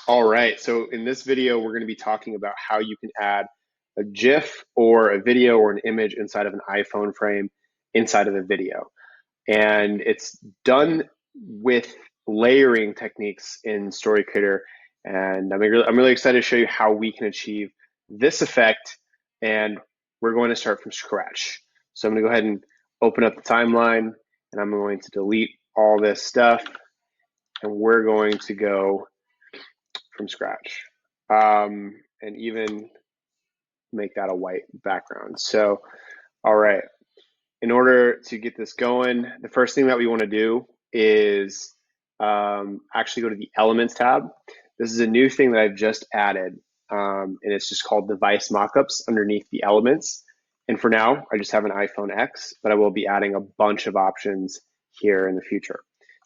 All right, so in this video, we're going to be talking about how you can add a GIF or a video or an image inside of an iPhone frame inside of a video. And it's done with layering techniques in Story Creator. And I'm really excited to show you how we can achieve this effect. And we're going to start from scratch. So I'm going to go ahead and open up the timeline, and I'm going to delete all this stuff. And we're going to go from scratch, and even make that a white background. So, all right, in order to get this going, the first thing that we want to do is actually go to the Elements tab. This is a new thing that I've just added, and it's just called Device Mockups underneath the Elements. And for now, I just have an iPhone X, but I will be adding a bunch of options here in the future.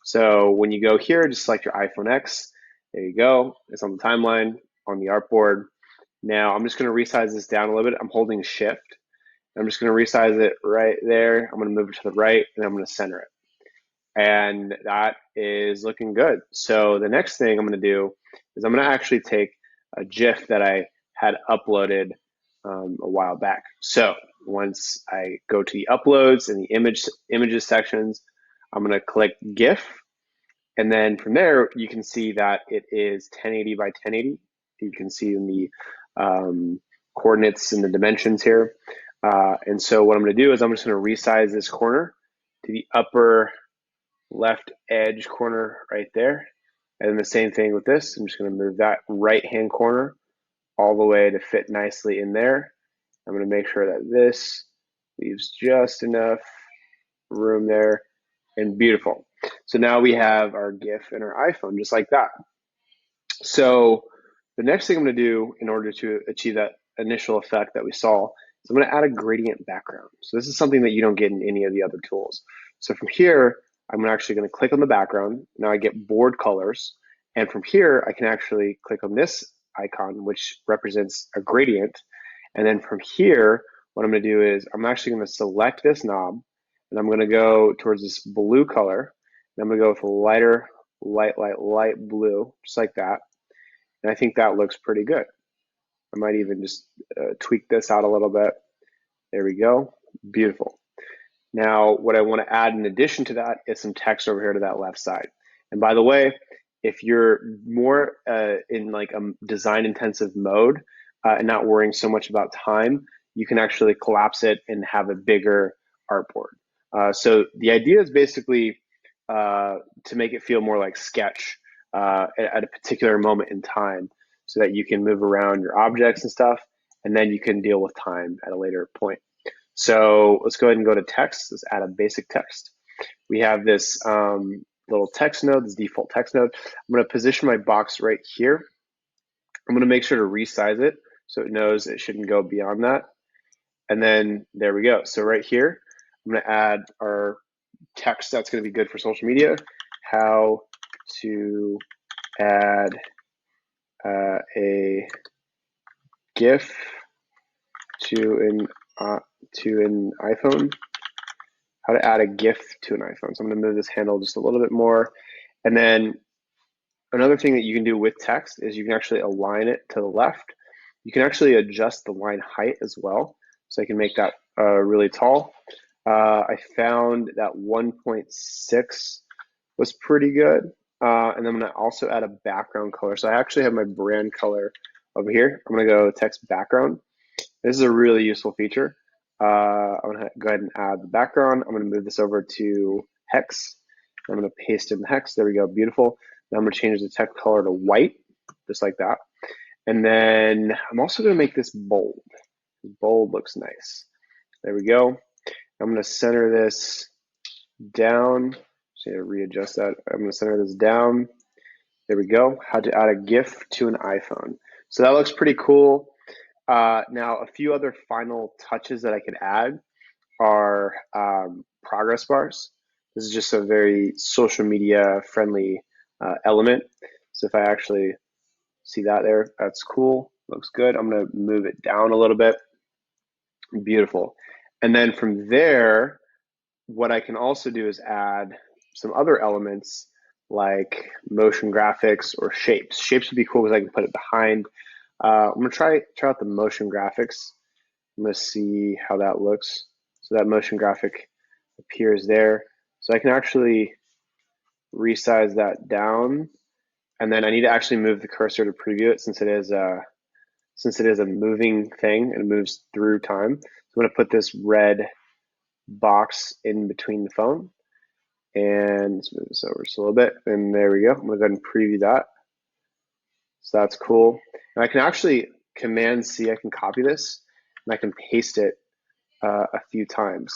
So when you go here, just select your iPhone X. There you go. It's on the timeline, on the artboard. Now I'm just going to resize this down a little bit. I'm holding Shift. I'm just going to resize it right there. I'm going to move it to the right, and I'm going to center it. And that is looking good. So the next thing I'm going to do is I'm going to actually take a GIF that I had uploaded a while back. So once I go to the uploads and the images sections, I'm going to click GIF. And then from there, you can see that it is 1080 by 1080. You can see in the coordinates and the dimensions here. And so what I'm going to do is I'm just going to resize this corner to the upper left edge corner right there. And then the same thing with this. I'm just going to move that right-hand corner all the way to fit nicely in there. I'm going to make sure that this leaves just enough room there, and beautiful. So now we have our GIF in our iPhone, just like that. So the next thing I'm going to do in order to achieve that initial effect that we saw is I'm going to add a gradient background. So this is something that you don't get in any of the other tools. So from here, I'm actually going to click on the background. Now I get board colors. And from here, I can actually click on this icon, which represents a gradient. And then from here, what I'm going to do is I'm actually going to select this knob, and I'm going to go towards this blue color. And I'm going to go with a lighter, light blue, just like that. And I think that looks pretty good. I might even just tweak this out a little bit. There we go. Beautiful. Now, what I want to add in addition to that is some text over here to that left side. And by the way, if you're more in like a design intensive mode and not worrying so much about time, you can actually collapse it and have a bigger artboard. So the idea is basically to make it feel more like Sketch at a particular moment in time, so that you can move around your objects and stuff, and then you can deal with time at a later point. So let's go ahead and go to text. Let's add a basic text. We have this little text node, this default text node. I'm going to position my box right here. I'm going to make sure to resize it so it knows it shouldn't go beyond that. And then there we go. So right here, I'm going to add our text that's going to be good for social media. How to add a GIF to an iPhone. How to add a GIF to an iPhone. So I'm going to move this handle just a little bit more. And then another thing that you can do with text is you can actually align it to the left. You can actually adjust the line height as well. So I can make that really tall. I found that 1.6 was pretty good. And I'm going to also add a background color. So I actually have my brand color over here. I'm going to go text background. This is a really useful feature. I'm going to go ahead and add the background. I'm going to move this over to hex. I'm going to paste in the hex. There we go. Beautiful. Now I'm going to change the text color to white, just like that. And then I'm also going to make this bold. Bold looks nice. There we go. I'm going to center this down. Just need to readjust that. I'm going to center this down. There we go. How to add a GIF to an iPhone. So that looks pretty cool. Now, a few other final touches that I could add are progress bars. This is just a very social media friendly element. So if I actually see that there, that's cool. Looks good. I'm going to move it down a little bit. Beautiful. And then from there, what I can also do is add some other elements like motion graphics or shapes. Shapes would be cool because I can put it behind. I'm gonna try out the motion graphics. I'm gonna see how that looks. So that motion graphic appears there. So I can actually resize that down, and then I need to actually move the cursor to preview it since it is a moving thing and it moves through time. So I'm gonna put this red box in between the phone, and let's move this over just a little bit, and there we go. I'm gonna go ahead and preview that. So that's cool. And I can actually Command C, I can copy this and I can paste it a few times.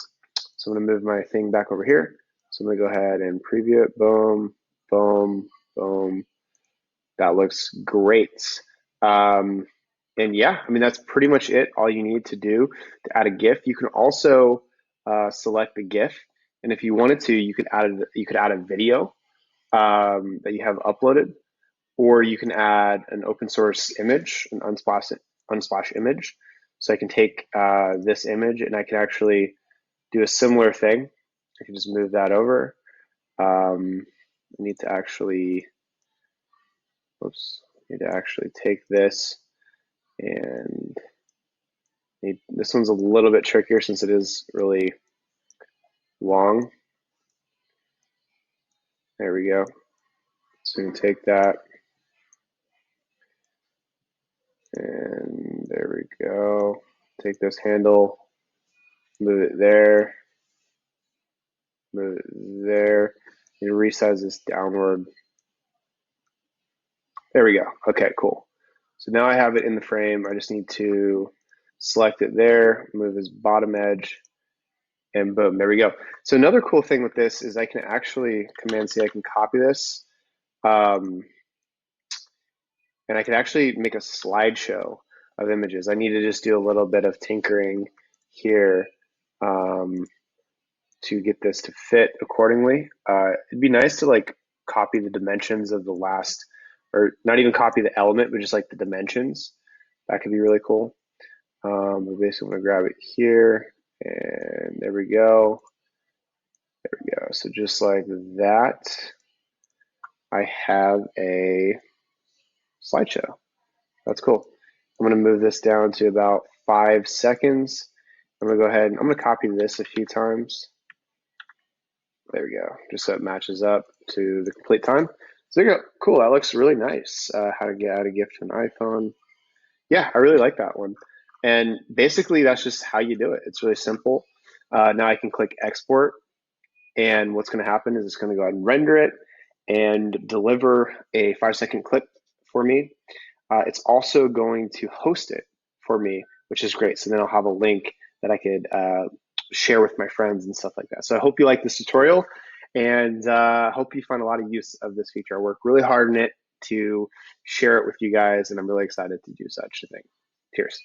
So I'm gonna move my thing back over here. So I'm gonna go ahead and preview it. Boom, boom, boom. That looks great. And yeah, I mean, that's pretty much it. All you need to do to add a GIF. You can also select the GIF, and if you wanted to, you could add a video that you have uploaded, or you can add an open source image, an Unsplash image. So I can take this image and I can actually do a similar thing. I can just move that over. I need to actually, take this, and this one's a little bit trickier since it is really long. There we go. So we can take that, and there we go. Take this handle, move it there, move it there, and resize this downward. There we go. Okay, cool. So now I have it in the frame. I just need to select it there, move this bottom edge, and boom, there we go. So another cool thing with this is I can actually Command C, I can copy this, and I can actually make a slideshow of images. I need to just do a little bit of tinkering here to get this to fit accordingly. It'd be nice to like copy the dimensions of the last, or not even copy the element, but just like the dimensions. That could be really cool. But basically, I'm gonna grab it here, and there we go. There we go. So just like that, I have a slideshow. That's cool. I'm gonna move this down to about 5 seconds. I'm gonna go ahead and I'm gonna copy this a few times. There we go, just so it matches up to the complete time. So there you go, cool, that looks really nice. How to add a GIF to an iPhone. Yeah, I really like that one. And basically that's just how you do it. It's really simple. Now I can click export, and what's gonna happen is it's gonna go ahead and render it and deliver a 5-second clip for me. It's also going to host it for me, which is great. So then I'll have a link that I could share with my friends and stuff like that. So I hope you like this tutorial, and hope you find a lot of use of this feature. I work really hard in it to share it with you guys, and I'm really excited to do such a thing. Cheers.